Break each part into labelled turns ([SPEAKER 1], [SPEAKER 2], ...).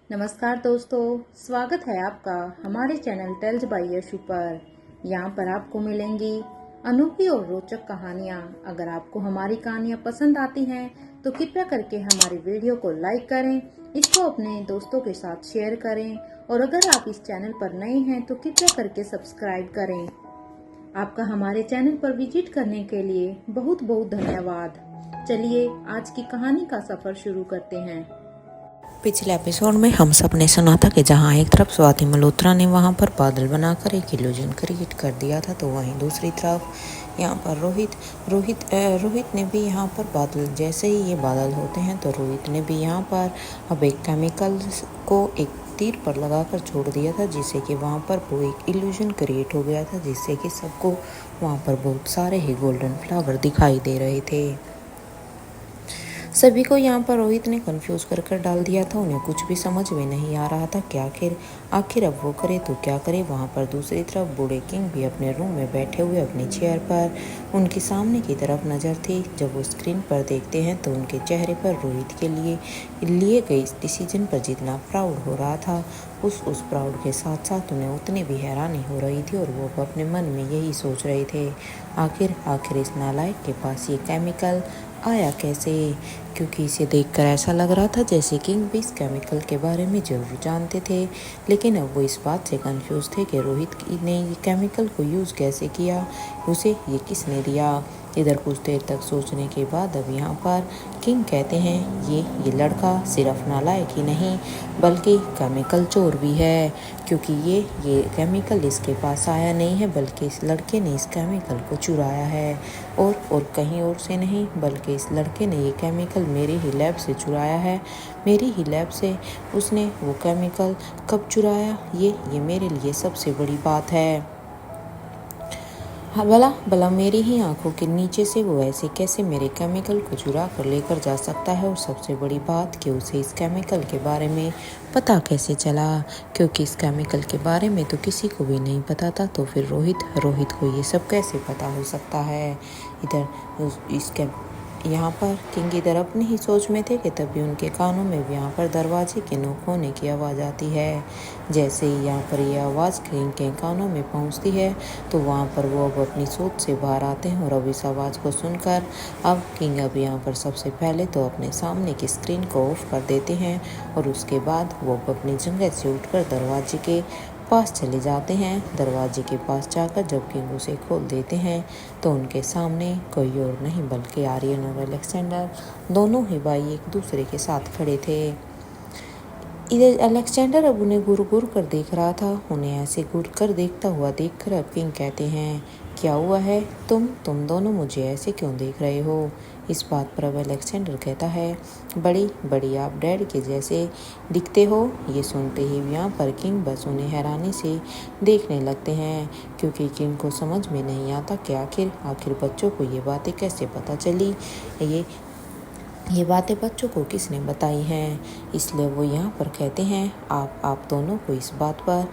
[SPEAKER 1] नमस्कार दोस्तों, स्वागत है आपका हमारे चैनल टेल्स बाय यशु पर। यहाँ पर आपको मिलेंगी अनोखी और रोचक कहानियाँ। अगर आपको हमारी कहानियाँ पसंद आती हैं तो कृपया करके हमारी वीडियो को लाइक करें, इसको अपने दोस्तों के साथ शेयर करें और अगर आप इस चैनल पर नए हैं तो कृपया करके सब्सक्राइब करें। आपका हमारे चैनल पर विजिट करने के लिए बहुत बहुत धन्यवाद। चलिए आज की कहानी का सफर शुरू करते हैं।
[SPEAKER 2] पिछले एपिसोड में हम सब ने सुना था कि जहां एक तरफ स्वाति मल्होत्रा ने वहां पर बादल बनाकर एक इल्यूजन क्रिएट कर दिया था, तो वहीं दूसरी तरफ यहां पर रोहित ने भी यहां पर बादल, जैसे ही ये बादल होते हैं तो रोहित ने भी यहां पर अब एक केमिकल को एक तीर पर लगाकर छोड़ दिया था, जिससे कि वहां पर वो एक इल्यूजन क्रिएट हो गया था, जिससे कि सबको वहां पर बहुत सारे ही गोल्डन फ्लावर दिखाई दे रहे थे। सभी को यहाँ पर रोहित ने कंफ्यूज कर डाल दिया था। उन्हें कुछ भी समझ में नहीं आ रहा था कि आखिर अब वो करे तो क्या करे। वहाँ पर दूसरी तरफ बूढ़े किंग भी अपने रूम में बैठे हुए अपनी चेयर पर उनके सामने की तरफ नज़र थी। जब वो स्क्रीन पर देखते हैं तो उनके चेहरे पर रोहित के लिए गए इस डिसीजन पर जितना प्राउड हो रहा था, उस प्राउड के साथ साथ उन्हें उतनी भी हैरानी हो रही थी और वो अपने मन में यही सोच रहे थे, आखिर इस नालायक के पास ये केमिकल आया कैसे। क्योंकि इसे देखकर ऐसा लग रहा था जैसे किंग भी इस केमिकल के बारे में जरूर जानते थे, लेकिन अब वो इस बात से कंफ्यूज थे कि रोहित ने ये केमिकल को यूज़ कैसे किया, उसे ये किसने दिया। इधर कुछ देर तक सोचने के बाद अब यहाँ पर किंग कहते हैं ये लड़का सिर्फ नालायक ही नहीं बल्कि केमिकल चोर भी है, क्योंकि ये केमिकल इसके पास आया नहीं है बल्कि इस लड़के ने इस केमिकल को चुराया है और कहीं और से नहीं बल्कि इस लड़के ने ये केमिकल मेरे ही लैब से चुराया है। मेरी ही लैब से उसने वो केमिकल कब चुराया, ये मेरे लिए सबसे बड़ी बात है। हाँ, भला मेरी ही आंखों के नीचे से वो ऐसे कैसे मेरे केमिकल को चुरा कर लेकर जा सकता है। और सबसे बड़ी बात कि उसे इस केमिकल के बारे में पता कैसे चला, क्योंकि इस केमिकल के बारे में तो किसी को भी नहीं पता था। तो फिर रोहित को ये सब कैसे पता हो सकता है। इधर यहाँ पर किंग इधर अपनी ही सोच में थे कि तभी उनके कानों में भी यहाँ पर दरवाजे के नोक होने की आवाज़ आती है। जैसे ही यहाँ पर ये आवाज़ किंग के कानों में पहुँचती है तो वहाँ पर वो अब अपनी सोच से बाहर आते हैं और अब इस आवाज़ को सुनकर अब किंग अब यहाँ पर सबसे पहले तो अपने सामने की स्क्रीन को ऑफ कर देते हैं और उसके बाद वो अपनी जगह से उठकर दरवाजे के पास चले जाते हैं। दरवाजे के पास जाकर जब किंग उसे खोल देते हैं तो उनके सामने कोई और नहीं बल्कि आर्यन और अलेक्जेंडर दोनों ही भाई एक दूसरे के साथ खड़े थे। इधर अलेक्जेंडर अब उन्हें घूर कर देख रहा था। उन्हें ऐसे घूर कर देखता हुआ देखकर अब किंग कहते हैं, क्या हुआ है, तुम दोनों मुझे ऐसे क्यों देख रहे हो। इस बात पर अब अलेक्जेंडर कहता है, बड़ी आप डैड के जैसे दिखते हो। ये सुनते ही यहाँ पर किंग बस उन्हें हैरानी से देखने लगते हैं, क्योंकि किंग को समझ में नहीं आता कि आखिर बच्चों को ये बातें कैसे पता चली, ये बातें बच्चों को किसने बताई हैं। इसलिए वो यहाँ पर कहते हैं, आप दोनों को इस बात पर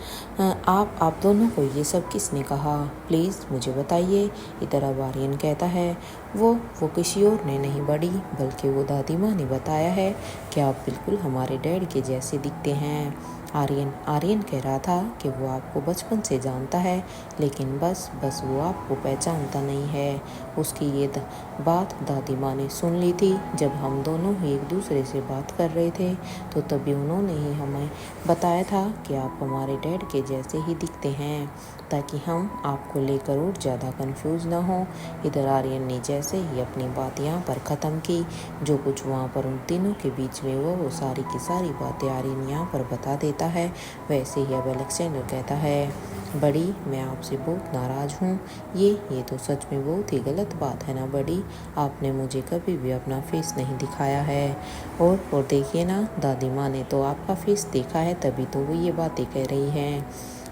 [SPEAKER 2] आप दोनों को ये सब किसने कहा, प्लीज़ मुझे बताइए। इधर अब आर्यन कहता है, वो किसी और ने नहीं बड़ी बल्कि वो दादी माँ ने बताया है कि आप बिल्कुल हमारे डैड के जैसे दिखते हैं। आर्यन कह रहा था कि वो आपको बचपन से जानता है, लेकिन बस वो आपको पहचानता नहीं है। उसकी ये बात दादी माँ ने सुन ली थी जब हम दोनों ही एक दूसरे से बात कर रहे थे, तो तभी उन्होंने ही हमें बताया था कि आप हमारे डैड के जैसे ही दिखते हैं, ताकि हम आपको लेकर और ज़्यादा कंफ्यूज ना हो। इधर आर्यन ने जैसे ही अपनी बात यहाँ पर ख़त्म की, जो कुछ वहाँ पर उन तीनों के बीच में वो सारी की सारी बातें आर्यन यहाँ पर बता देता है। वैसे ही अब अलेक्जेंडर कहता है, बड़ी मैं आपसे बहुत नाराज़ हूँ। ये तो सच में बहुत ही गलत बात है ना बड़ी, आपने मुझे कभी भी अपना फेस नहीं दिखाया है। और देखिए ना, दादी माँ ने तो आपका फेस देखा है, तभी तो वो ये बातें कह रही हैं।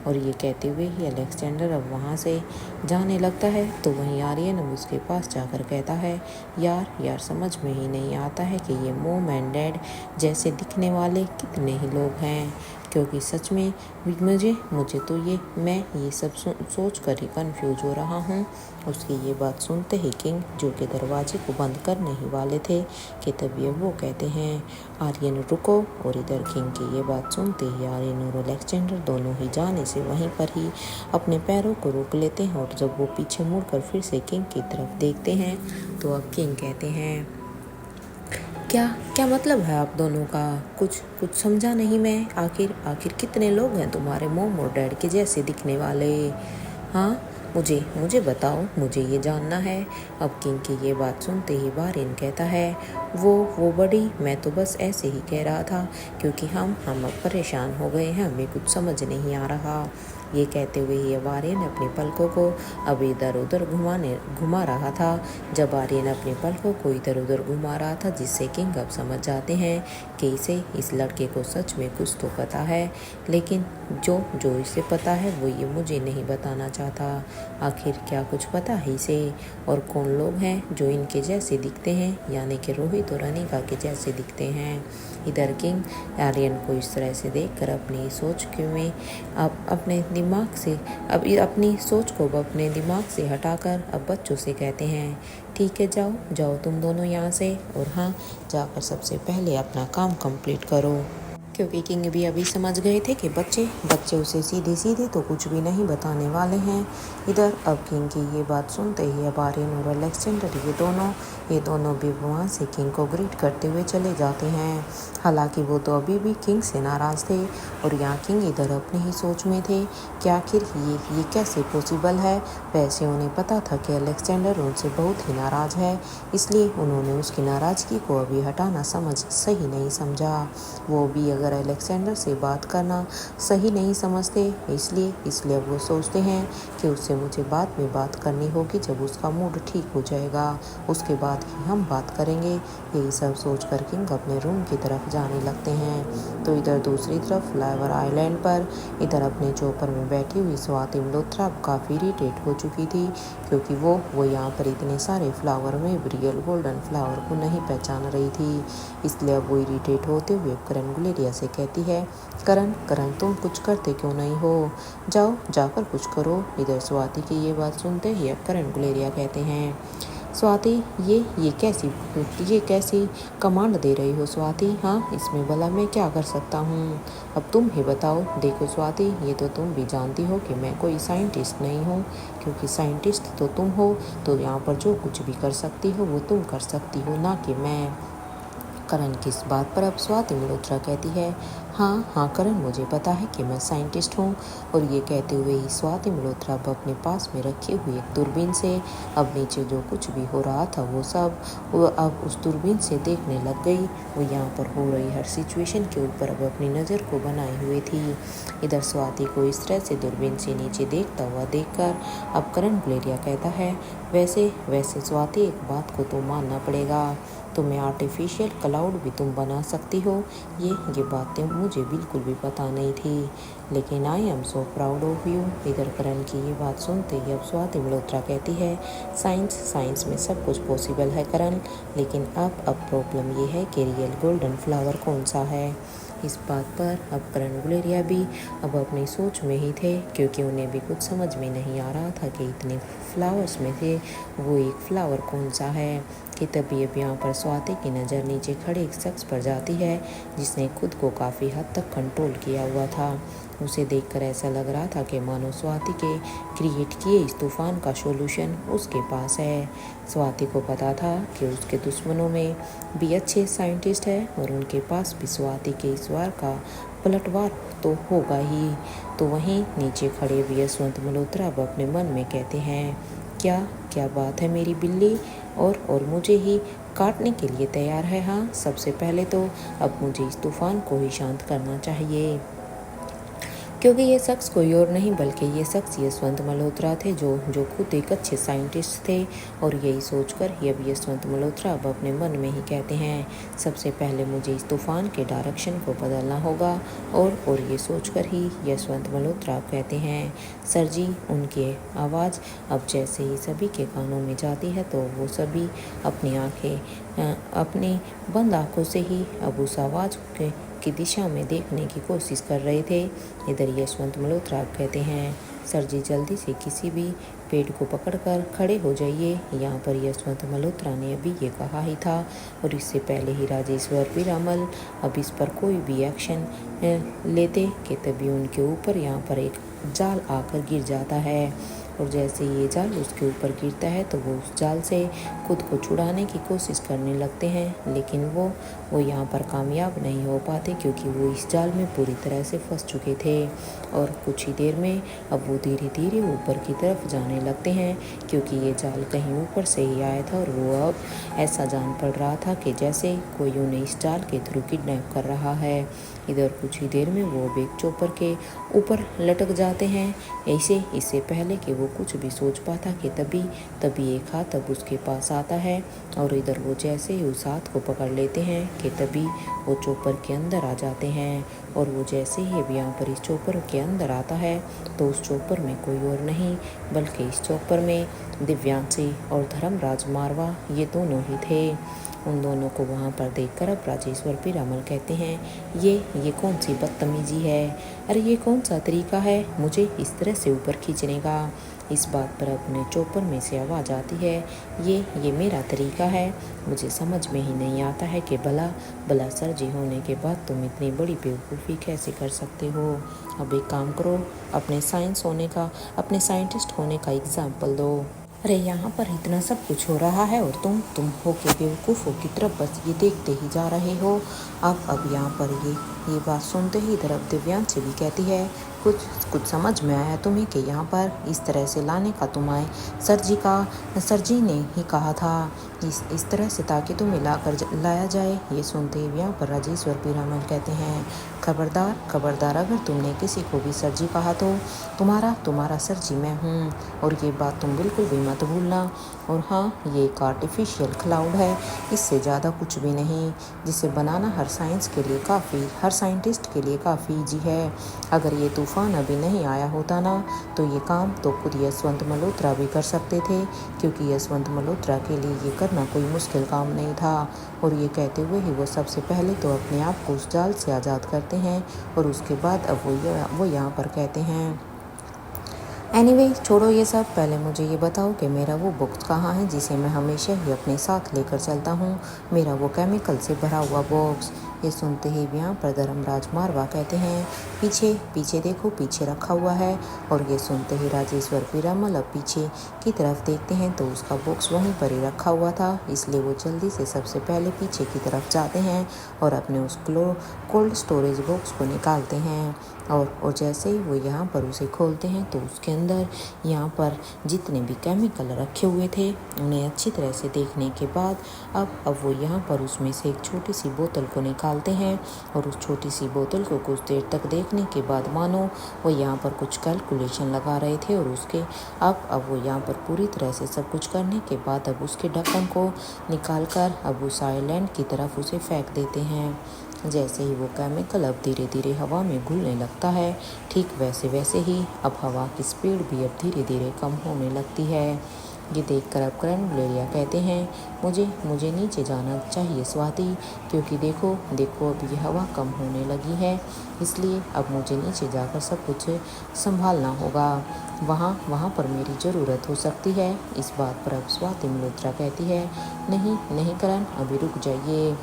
[SPEAKER 2] और ये कहते हुए ही अलेक्जेंडर अब वहाँ से जाने लगता है, तो वहीं आर्यन अब उसके पास जाकर कहता है, यार समझ में ही नहीं आता है कि ये मॉम एंड डैड जैसे दिखने वाले कितने ही लोग हैं। क्योंकि सच में मुझे मुझे तो मैं ये सब सोच कर ही कंफ्यूज हो रहा हूँ। उसकी ये बात सुनते ही किंग, जो कि दरवाजे को बंद करने ही वाले थे, कि तभी वो कहते हैं, आर्यन रुको। और इधर किंग की ये बात सुनते ही आर्यन और अलेक्जेंडर दोनों ही जाने से वहीं पर ही अपने पैरों को रोक लेते हैं। और जब वो पीछे मुड़कर फिर से किंग की तरफ देखते हैं तो अब किंग कहते हैं, क्या क्या मतलब है आप दोनों का? कुछ कुछ समझा नहीं मैं। आखिर आखिर कितने लोग हैं तुम्हारे मॉम और डैड के जैसे दिखने वाले? हाँ, मुझे मुझे बताओ, मुझे ये जानना है। अब किंग की ये बात सुनते ही वारिन कहता है, वो बड़ी, मैं तो बस ऐसे ही कह रहा था, क्योंकि हम अब परेशान हो गए हैं, हमें कुछ समझ नहीं आ रहा। ये कहते हुए ही अब आर्यन अपने पलकों को अब इधर उधर घुमा रहा था। जब आर्यन अपने पलकों को इधर उधर घुमा रहा था, जिससे किंग अब समझ जाते हैं कि इस लड़के को सच में कुछ तो पता है, लेकिन जो जो इसे पता है वो ये मुझे नहीं बताना चाहता। आखिर क्या कुछ पता है इसे? और कौन लोग हैं जो इनके जैसे दिखते हैं, यानी कि रोहित और अनिका के जैसे दिखते हैं? इधर किंग आर्यन को इस तरह से देखकर अपनी सोच में अपनी सोच को अपने दिमाग से हटाकर अब बच्चों से कहते हैं, ठीक है, जाओ जाओ तुम दोनों यहाँ से, और हाँ, जाकर सबसे पहले अपना काम कंप्लीट करो। क्योंकि किंग भी अभी समझ गए थे कि बच्चे उसे सीधे सीधे तो कुछ भी नहीं बताने वाले हैं। इधर अब किंग की ये बात सुनते ही अब आर्यन और अलेक्जेंडर ये दोनों भी वहाँ से किंग को ग्रीट करते हुए चले जाते हैं। हालांकि वो तो अभी भी किंग से नाराज़ थे, और यहाँ किंग इधर अपनी ही सोच में थे कि आखिर ये कैसे पॉसिबल है। वैसे उन्हें पता था कि अलेक्जेंडर उनसे बहुत ही नाराज़ है, इसलिए उन्होंने उसकी नाराज़गी को अभी हटाना सही नहीं समझा। वो भी अगर अलेक्जेंडर से बात करना सही नहीं समझते, इसलिए वो सोचते हैं कि उससे मुझे बाद में बात करनी होगी, जब उसका मूड ठीक हो जाएगा, उसके बाद ही हम बात करेंगे। यही सब सोच कर किंग अपने रूम की तरफ जाने लगते हैं। तो इधर दूसरी तरफ फ्लावर आइलैंड पर इधर अपने चौपर में बैठी हुई स्वाति मल्होत्रा काफ़ी इरिटेट हो चुकी थी, क्योंकि वो यहाँ पर इतने सारे फ्लावर में रियल गोल्डन फ्लावर को नहीं पहचान रही थी। इसलिए अब वो इरिटेट होते हुए करण गुलेरिया से कहती है, करण तुम कुछ करते क्यों नहीं हो? जाओ जाकर कुछ करो। इधर स्वाति की ये बात सुनते ही अब करण गुलेरिया कहते हैं, स्वाति ये कैसी कमांड दे रही हो स्वाति? हाँ, इसमें भला मैं क्या कर सकता हूँ? अब तुम ही बताओ। देखो स्वाति, ये तो तुम भी जानती हो कि मैं कोई साइंटिस्ट नहीं हूँ, क्योंकि साइंटिस्ट तो तुम हो, तो यहाँ पर जो कुछ भी कर सकती हो वो तुम कर सकती हो, ना कि मैं। करण की इस बात पर अब स्वाति मल्होत्रा कहती है, हाँ करण, मुझे पता है कि मैं साइंटिस्ट हूँ। और ये कहते हुए ही स्वाति मल्होत्रा अब अपने पास में रखी हुई एक दूरबीन से अब नीचे जो कुछ भी हो रहा था वो अब उस दूरबीन से देखने लग गई। वो यहाँ पर हो रही हर सिचुएशन के ऊपर अब अपनी नज़र को बनाए हुए थी। इधर स्वाति को इस तरह से दूरबीन से नीचे देखता हुआ देखकर अब करण गुलेरिया कहता है, वैसे स्वाति, एक बात को तो मानना पड़ेगा, तुम्हें आर्टिफिशियल क्लाउड भी तुम बना सकती हो। ये बातें मुझे बिल्कुल भी पता नहीं थी, लेकिन I am so proud of you. इधर करण की ये बात सुनते ही अब स्वाति मल्होत्रा कहती है, साइंस में सब कुछ पॉसिबल है करण, लेकिन अब प्रॉब्लम ये है कि रियल गोल्डन फ्लावर कौन सा है। इस बात पर अब करण गुलेरिया भी अब अपनी सोच में ही थे, क्योंकि उन्हें भी कुछ समझ में नहीं आ रहा था कि इतने फ्लावर्स में से वो एक फ्लावर कौन सा है। कि तभी अब यहाँ पर स्वाति की नज़र नीचे खड़े एक शख्स पर जाती है, जिसने खुद को काफ़ी हद तक कंट्रोल किया हुआ था। उसे देखकर ऐसा लग रहा था कि मानो स्वाति के क्रिएट किए इस तूफान का सॉल्यूशन उसके पास है। स्वाति को पता था कि उसके दुश्मनों में भी अच्छे साइंटिस्ट हैं, और उनके पास भी स्वाति के इस वार का पलटवार तो होगा ही। तो वहीं नीचे खड़े हुए यशवंत मल्होत्रा अब अपने मन में कहते हैं, क्या बात है, मेरी बिल्ली और मुझे ही काटने के लिए तैयार है। हाँ, सबसे पहले तो अब मुझे इस तूफान को ही शांत करना चाहिए, क्योंकि ये शख्स कोई और नहीं बल्कि ये शख्स यशवंत मल्होत्रा थे, जो खुद एक अच्छे साइंटिस्ट थे। और यही सोचकर ही अब यशवंत मल्होत्रा अब अपने मन में ही कहते हैं, सबसे पहले मुझे इस तूफान के डायरेक्शन को बदलना होगा। और ये सोचकर ही यशवंत मल्होत्रा कहते हैं, सर जी। उनकी आवाज़ अब जैसे ही सभी के कानों में जाती है, तो वो सभी अपनी बंद आँखों से ही अब उस आवाज़ की दिशा में देखने की कोशिश कर रहे थे। इधर यशवंत मल्होत्रा कहते हैं, सर जी जल्दी से किसी भी पेड़ को पकड़कर खड़े हो जाइए। यहाँ पर यशवंत मल्होत्रा ने अभी ये कहा ही था और इससे पहले ही राजेश्वर पीरामल अब इस पर कोई भी एक्शन लेते कि तभी उनके ऊपर यहाँ पर एक जाल आकर गिर जाता है और जैसे ये जाल उसके ऊपर गिरता है तो वो उस जाल से खुद को छुड़ाने की कोशिश करने लगते हैं, लेकिन वो यहाँ पर कामयाब नहीं हो पाते क्योंकि वो इस जाल में पूरी तरह से फंस चुके थे। और कुछ ही देर में अब वो धीरे धीरे ऊपर की तरफ जाने लगते हैं क्योंकि ये जाल कहीं ऊपर से ही आया था और वो अब ऐसा जान पड़ रहा था कि जैसे कोई उन्हें इस जाल के थ्रू किडनैप कर रहा है। इधर कुछ ही देर में वो बेग चौपर के ऊपर लटक जाते हैं। ऐसे इससे पहले कि वो कुछ भी सोच पाता कि तभी एक हाथ अब उसके पास आता है और इधर वो जैसे ही उस हाथ को पकड़ लेते हैं कि तभी वो चौपर के अंदर आ जाते हैं। और वो जैसे ही अब यहाँ पर इस चौपर के अंदर आता है तो उस चौपर में कोई और नहीं बल्कि इस चौपर में दिव्यांशी और धर्मराज मारवा ये दोनों ही थे। उन दोनों को वहाँ पर देखकर अब राजेश्वर पीरामल कहते हैं, ये कौन सी बदतमीजी है, अरे ये कौन सा तरीका है मुझे इस तरह से ऊपर खींचने का। इस बात पर अपने चौपर में से आवाज़ आती है, ये मेरा तरीका है, मुझे समझ में ही नहीं आता है कि भला सर जी होने के बाद तुम इतनी बड़ी बेवकूफ़ी कैसे कर सकते हो। अब एक काम करो, अपने साइंटिस्ट होने का एग्जाम्पल दो। अरे यहाँ पर इतना सब कुछ हो रहा है और तुम हो के बेवकूफ़ों की तरफ बस ये देखते ही जा रहे हो। अब यहाँ पर ये बात सुनते ही इधर अब दिव्यांशी भी कहती है, कुछ समझ में आया तुम्हें कि यहाँ पर इस तरह से लाने का तुम्हारे सर जी ने ही कहा था इस तरह से ताकि तुम्हें लाया जाए। ये सुनते ही यहाँ पर राजेश्वर पीरामल कहते हैं, खबरदार अगर तुमने किसी को भी सर जी कहा तो तुम्हारा सर जी मैं हूँ और ये बात तुम बिल्कुल भी मत भूलना। और हाँ, ये एक आर्टिफिशियल क्लाउड है, इससे ज़्यादा कुछ भी नहीं, जिसे बनाना हर साइंटिस्ट के लिए काफ़ी ईजी है। अगर ये तूफ़ान अभी नहीं आया होता ना तो ये काम तो खुद यशवंत मल्होत्रा भी कर सकते थे क्योंकि यशवंत मल्होत्रा के लिए ये करना कोई मुश्किल काम नहीं था। और ये कहते हुए ही वो सबसे पहले तो अपने आप को उस जाल से आज़ाद करते हैं और उसके बाद अब वो यहाँ पर कहते हैं, एनीवे छोड़ो ये सब, पहले मुझे ये बताओ कि मेरा वो बॉक्स कहाँ है जिसे मैं हमेशा ही अपने साथ लेकर चलता हूँ, मेरा वो केमिकल से भरा हुआ बॉक्स। ये सुनते ही यहाँ पर धर्मराज मारवा कहते हैं, पीछे देखो, पीछे रखा हुआ है। और ये सुनते ही राजेश्वर पीरामल अब पीछे की तरफ देखते हैं तो उसका बॉक्स वहीं पर ही रखा हुआ था, इसलिए वो जल्दी से सबसे पहले पीछे की तरफ जाते हैं और अपने उस कोल्ड स्टोरेज बॉक्स को निकालते हैं। और जैसे ही वो यहाँ पर उसे खोलते हैं तो उसके अंदर यहाँ पर जितने भी केमिकल रखे हुए थे उन्हें अच्छी तरह से देखने के बाद अब वो यहाँ पर उसमें से एक छोटी सी बोतल को निकालते हैं और उस छोटी सी बोतल को कुछ देर तक देखने के बाद मानो वो यहाँ पर कुछ कैलकुलेशन लगा रहे थे और उसके अब वो यहाँ पर पूरी तरह से सब कुछ करने के बाद अब उसके ढक्कन को निकाल कर अब उस आइलैंड की तरफ उसे फेंक देते हैं। जैसे ही वो केमिकल अब धीरे धीरे हवा में घुलने लगता है, ठीक वैसे ही अब हवा की स्पीड भी अब धीरे धीरे कम होने लगती है। ये देखकर अब करण गुलेरिया कहते हैं, मुझे नीचे जाना चाहिए स्वाति, क्योंकि देखो अब ये हवा कम होने लगी है, इसलिए अब मुझे नीचे जाकर सब कुछ संभालना होगा, वहाँ पर मेरी ज़रूरत हो सकती है। इस बात पर अब स्वाति मल्होत्रा कहती है, नहीं करण, अभी रुक जाइए,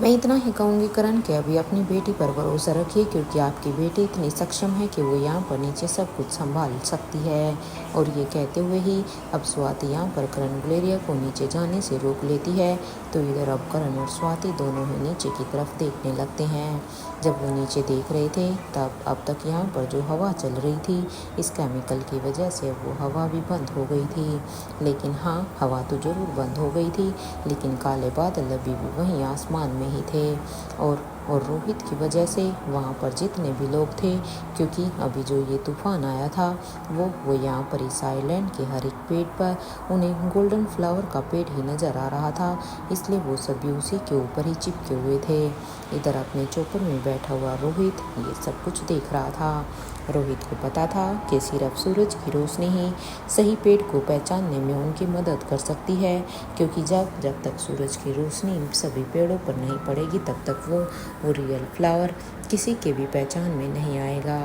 [SPEAKER 2] मैं इतना ही कहूँगी करण कि अभी अपनी बेटी पर भरोसा रखिए क्योंकि आपकी बेटी इतनी सक्षम है कि वो यहाँ पर नीचे सब कुछ संभाल सकती है। और ये कहते हुए ही अब स्वाति यहाँ पर करण गुलेरिया को नीचे जाने से रोक लेती है तो इधर अब करण और स्वाति दोनों ही नीचे की तरफ देखने लगते हैं। जब वो नीचे देख रहे थे तब अब तक यहाँ पर जो हवा चल रही थी इस केमिकल की वजह से वो हवा भी बंद हो गई थी। लेकिन हाँ, हवा तो ज़रूर बंद हो गई थी लेकिन काले बादल अभी भी वहीं आसमान में ही थे। और रोहित की वजह से वहाँ पर जितने भी लोग थे, क्योंकि अभी जो ये तूफान आया था वो यहाँ पर इस आइलैंड के हर एक पेड़ पर उन्हें गोल्डन फ्लावर का पेड़ ही नज़र आ रहा था, इसलिए वो सभी उसी के ऊपर ही चिपके हुए थे। इधर अपने चौपर में बैठा हुआ रोहित ये सब कुछ देख रहा था। रोहित को पता था कि सिर्फ सूरज की रोशनी ही सही पेड़ को पहचानने में उनकी मदद कर सकती है, क्योंकि जब जब तक सूरज की रोशनी सभी पेड़ों पर नहीं पड़ेगी तब तक वो रियल फ्लावर किसी के भी पहचान में नहीं आएगा।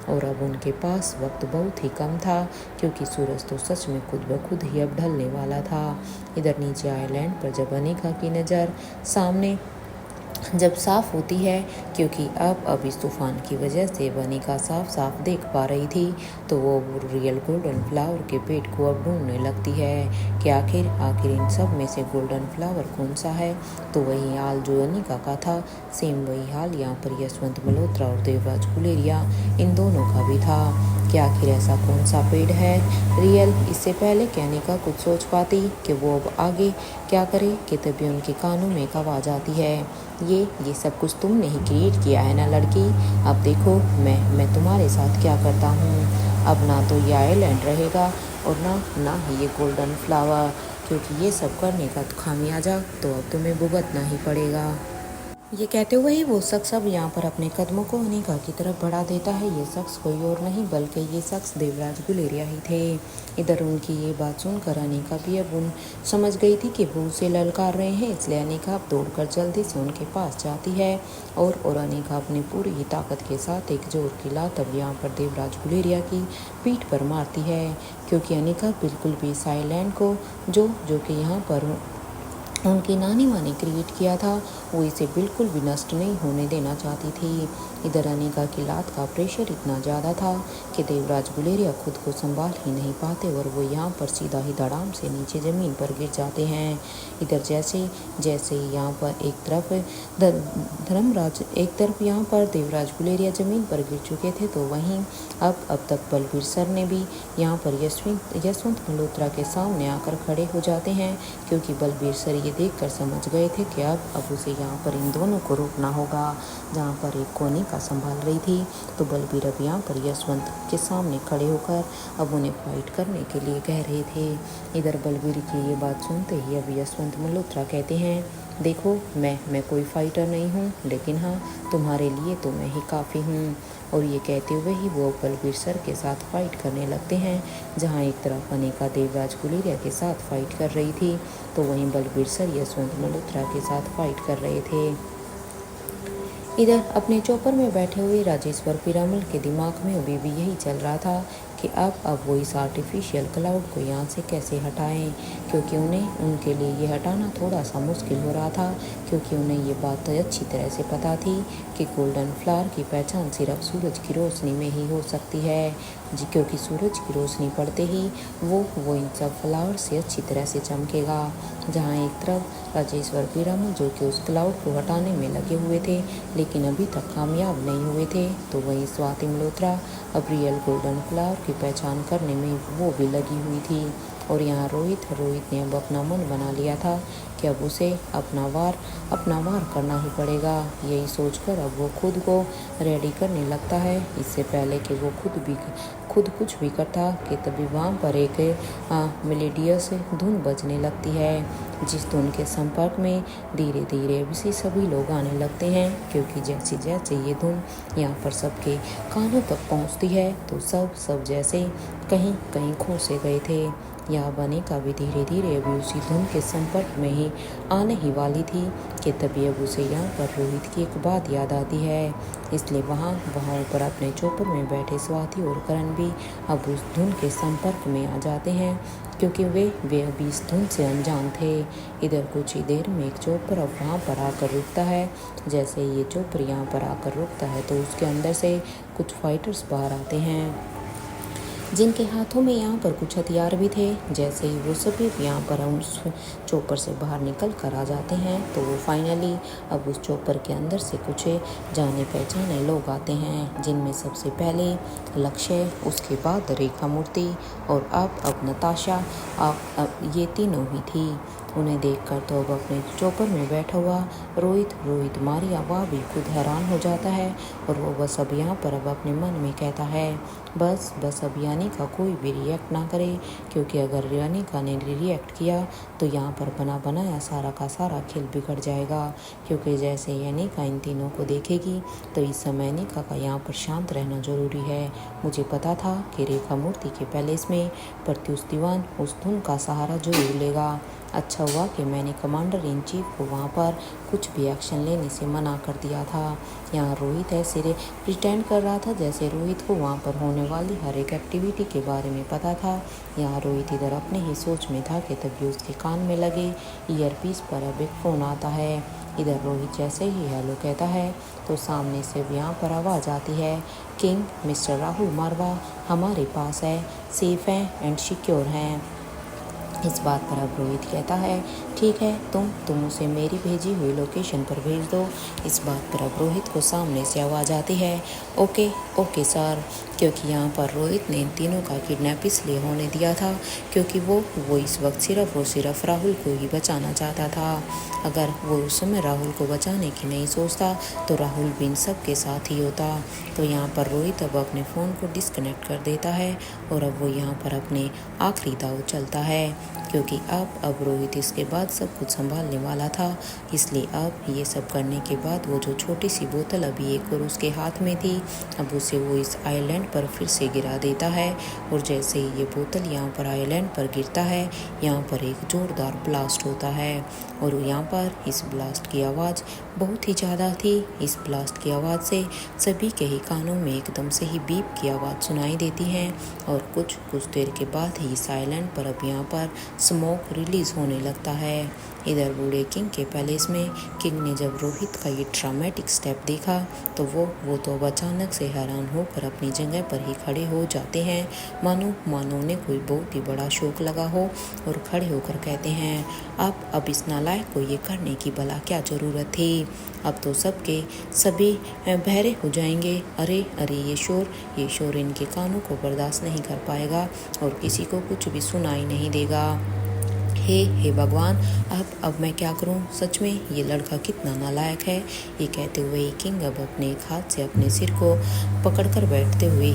[SPEAKER 2] और अब उनके पास वक्त बहुत ही कम था, क्योंकि सूरज तो सच में खुद ब खुद ही अब ढलने वाला था। इधर नीचे आइलैंड पर जब अनिका की नज़र सामने जब साफ होती है, क्योंकि अब इस तूफान की वजह से अनिका साफ साफ देख पा रही थी, तो वो रियल गोल्डन फ्लावर के पेड़ को अब ढूंढने लगती है कि आखिर इन सब में से गोल्डन फ्लावर कौन सा है। तो वही हाल जो अनिका का था, सेम वही हाल यहाँ पर यशवंत मल्होत्रा और देवराज गुलेरिया इन दोनों का भी था कि आखिर ऐसा कौन सा पेड़ है रियल। इससे पहले कि अनिका कुछ सोच पाती कि वो अब आगे क्या करे, कि तभी उनके कानों में एक आवाज़ आती है, ये सब कुछ तुमने ही क्रिएट किया है ना लड़की। अब देखो मैं तुम्हारे साथ क्या करता हूँ। अब ना तो ये आइलैंड रहेगा और ना ही ये गोल्डन फ्लावर, क्योंकि ये सब करने का खामियाजा तो अब तुम्हें भुगतना ही पड़ेगा। ये कहते हुए ही वो शख्स अब यहाँ पर अपने कदमों को अनिका की तरफ बढ़ा देता है। ये शख्स कोई और नहीं बल्कि ये शख्स देवराज गुलेरिया ही थे। इधर उनकी ये बात सुनकर अनिका भी अब समझ गई थी कि वो उसे ललकार रहे हैं, इसलिए अनिका अब दौड़कर जल्दी से उनके पास जाती है और अनिका अपनी पूरी ही ताकत के साथ एक जोर की लात अब यहाँ पर देवराज गुलेरिया की पीठ पर मारती है, क्योंकि अनिका बिल्कुल भी इस आइलैंड को जो कि यहाँ पर उनकी नानी माँ ने क्रिएट किया था, वो इसे बिल्कुल भी नष्ट नहीं होने देना चाहती थी। इधर अनिका की लात का प्रेशर इतना ज़्यादा था कि देवराज गुलेरिया खुद को संभाल ही नहीं पाते और वो यहाँ पर सीधा ही धड़ाम से नीचे ज़मीन पर गिर जाते हैं। इधर जैसे जैसे ही यहाँ पर एक तरफ धर्मराज एक तरफ यहाँ पर देवराज गुलेरिया ज़मीन पर गिर चुके थे, तो वहीं अब तक बलबीर सर ने भी यहाँ पर यशवंत मल्होत्रा के सामने आकर खड़े हो जाते हैं, क्योंकि बलबीर सर ये देखकर समझ गए थे कि अब उसे यहाँ पर इन दोनों को रोकना होगा। जहाँ पर एक कोनी का संभाल रही थी, तो बलबीर अब यहाँ पर यशवंत के सामने खड़े होकर अब उन्हें फाइट करने के लिए कह रहे थे। इधर बलबीर की ये बात सुनते ही अब यशवंत मल्होत्रा कहते हैं, देखो मैं कोई फाइटर नहीं हूँ, लेकिन हाँ तुम्हारे लिए तो मैं ही काफ़ी हूँ। और ये कहते हुए ही वो बलबीर सर के साथ फाइट करने लगते हैं। जहाँ एक तरफ अनिका देवराज गुलेरिया के साथ फाइट कर रही थी, तो वहीं बलबीर सर यशवंत मल्होत्रा के साथ फाइट कर रहे थे। इधर अपने चौपर में बैठे हुए राजेश्वर पीरामल के दिमाग में अभी भी यही चल रहा था कि अब वो इस आर्टिफिशियल क्लाउड को यहाँ से कैसे हटाएं, क्योंकि उनके लिए ये हटाना थोड़ा सा मुश्किल हो रहा था, क्योंकि उन्हें ये बात अच्छी तरह से पता थी कि गोल्डन फ्लावर की पहचान सिर्फ सूरज की रोशनी में ही हो सकती है, क्योंकि सूरज की रोशनी पड़ते ही वो इन सब फ्लावर से अच्छी तरह से चमकेगा। जहाँ एक तरफ राजेश्वर पीरामल जो कि उस क्लाउड को हटाने में लगे हुए थे, लेकिन अभी तक कामयाब नहीं हुए थे, तो वहीं स्वाति मल्होत्रा अब रियल गोल्डन फ्लावर की पहचान करने में वो भी लगी हुई थी। और यहाँ रोहित ने अब अपना मन बना लिया था कि अब उसे अपना वार करना ही पड़ेगा। यही सोचकर अब वो खुद को रेडी करने लगता है। इससे पहले कि वो खुद कुछ भी करता कि तभी वहाँ पर एक मेलोडियस धुन बजने लगती है, जिस धुन के संपर्क में धीरे धीरे भी सभी लोग आने लगते हैं, क्योंकि जैसे जैसे ये धुन यहाँ पर सबके कानों तक पहुँचती है, तो सब जैसे कहीं खो से गए थे। यह अनिका भी धीरे धीरे अभी उसी धुन के संपर्क में ही आने ही वाली थी कि तभी अब उसे यहाँ पर रोहित की एक बात याद आती है। इसलिए वहाँ ऊपर अपने चौपर में बैठे स्वाति और करण भी अब उस धुन के संपर्क में आ जाते हैं, क्योंकि वे अभी इस धुन से अनजान थे। इधर कुछ ही देर में एक चौपर अब वहाँ पर आकर रुकता है। जैसे ये चौपर यहाँ पर आकर रुकता है, तो उसके अंदर से कुछ फाइटर्स बाहर आते हैं, जिनके हाथों में यहाँ पर कुछ हथियार भी थे। जैसे ही वो सभी यहाँ पर उस चौपर से बाहर निकल कर आ जाते हैं, तो वो फाइनली अब उस चौपर के अंदर से कुछ जाने पहचाने लोग आते हैं, जिनमें सबसे पहले लक्ष्य, उसके बाद रेखा मूर्ति और अब नताशा, ये तीनों ही थी। उन्हें देखकर तो अब अपने चौपर में बैठा हुआ रोहित मारिया वह भी खुद हैरान हो जाता है, और वो बस अब यहाँ पर अब अपने मन में कहता है बस अब यानिका कोई भी रिएक्ट ना करे, क्योंकि अगर यानिका ने रिएक्ट किया तो यहाँ पर बना बनाया सारा का सारा खेल बिगड़ जाएगा, क्योंकि जैसे ही अनिका इन तीनों को देखेगी तो इस समय अनिका का यहाँ पर शांत रहना ज़रूरी है। मुझे पता था कि रेखा मूर्ति के पैलेस में प्रत्युष दीवान उस धुन का सहारा जरूर लेगा। अच्छा हुआ कि मैंने कमांडर इन चीफ को वहाँ पर कुछ भी एक्शन लेने से मना कर दिया था। यहाँ रोहित ऐसे प्रिटेंड कर रहा था जैसे रोहित को वहाँ पर होने वाली हर एक एक्टिविटी के बारे में पता था। यहाँ रोहित इधर अपने ही सोच में था कि तभी उसके कान में लगे ईयरपीस पर अब एक फ़ोन आता है। इधर रोहित जैसे ही हेलो कहता है तो सामने से यहाँ पर आवाज़ आती है, किंग मिस्टर राहुल मारवा हमारे पास है, सेफ हैं एंड सिक्योर हैं। इस बात पर अब रोहित कहता है, ठीक है तुम उसे मेरी भेजी हुई लोकेशन पर भेज दो। इस बात पर अब रोहित को सामने से आवाज़ आती है, ओके सर, क्योंकि यहाँ पर रोहित ने इन तीनों का किडनैप इसलिए होने दिया था क्योंकि वो इस वक्त सिर्फ और सिर्फ राहुल को ही बचाना चाहता था। अगर वो उस समय राहुल को बचाने की नहीं सोचता तो राहुल भी इन सब के साथ ही होता। तो यहाँ पर रोहित अब अपने फ़ोन को डिस्कनेक्ट कर देता है और अब वो यहाँ पर अपने आखिरी दाव चलता है, क्योंकि अब रोहित इसके बाद सब कुछ संभालने वाला था। इसलिए अब ये सब करने के बाद वो जो छोटी सी बोतल अभी एक और उसके हाथ में थी, अब उसे वो इस आइलैंड पर फिर से गिरा देता है। और जैसे ही ये बोतल यहाँ पर आइलैंड पर गिरता है, यहाँ पर एक ज़ोरदार ब्लास्ट होता है और यहाँ पर इस ब्लास्ट की आवाज़ बहुत ही ज़्यादा थी। इस ब्लास्ट की आवाज़ से सभी के ही कानों में एकदम से ही बीप की आवाज़ सुनाई देती है और कुछ देर के बाद ही इस आइलैंड पर अब यहाँ पर स्मोक रिलीज़ होने लगता है। इधर बूढ़े किंग के पैलेस में किंग ने जब रोहित का ये ड्रामेटिक स्टेप देखा तो वो तो अचानक से हैरान होकर अपनी जगह पर ही खड़े हो जाते हैं, मानो उन्हें कोई बहुत ही बड़ा शौक लगा हो और खड़े होकर कहते हैं, अब इस नालायक को ये करने की भला क्या ज़रूरत थी। अब तो सभी बहरे हो जाएंगे। अरे ये शोर इनके कानों को बर्दाश्त नहीं कर पाएगा और किसी को कुछ भी सुनाई नहीं देगा। हे भगवान, अब मैं क्या करूं? सच में ये लड़का कितना नालायक है। ये कहते हुए ही किंग अब अपने एक हाथ से अपने सिर को पकड़कर बैठे हुए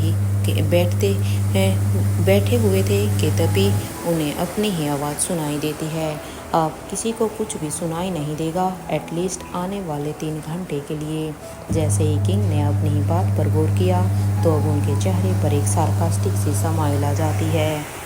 [SPEAKER 2] थे कि तभी उन्हें अपनी ही आवाज़ सुनाई देती है। अब किसी को कुछ भी सुनाई नहीं देगा, एटलीस्ट आने वाले 3 घंटे के लिए। जैसे ही किंग ने अपनी बात पर गौर किया तो अब उनके चेहरे पर एक सार्कास्टिक सी स्माइल आ जाती है।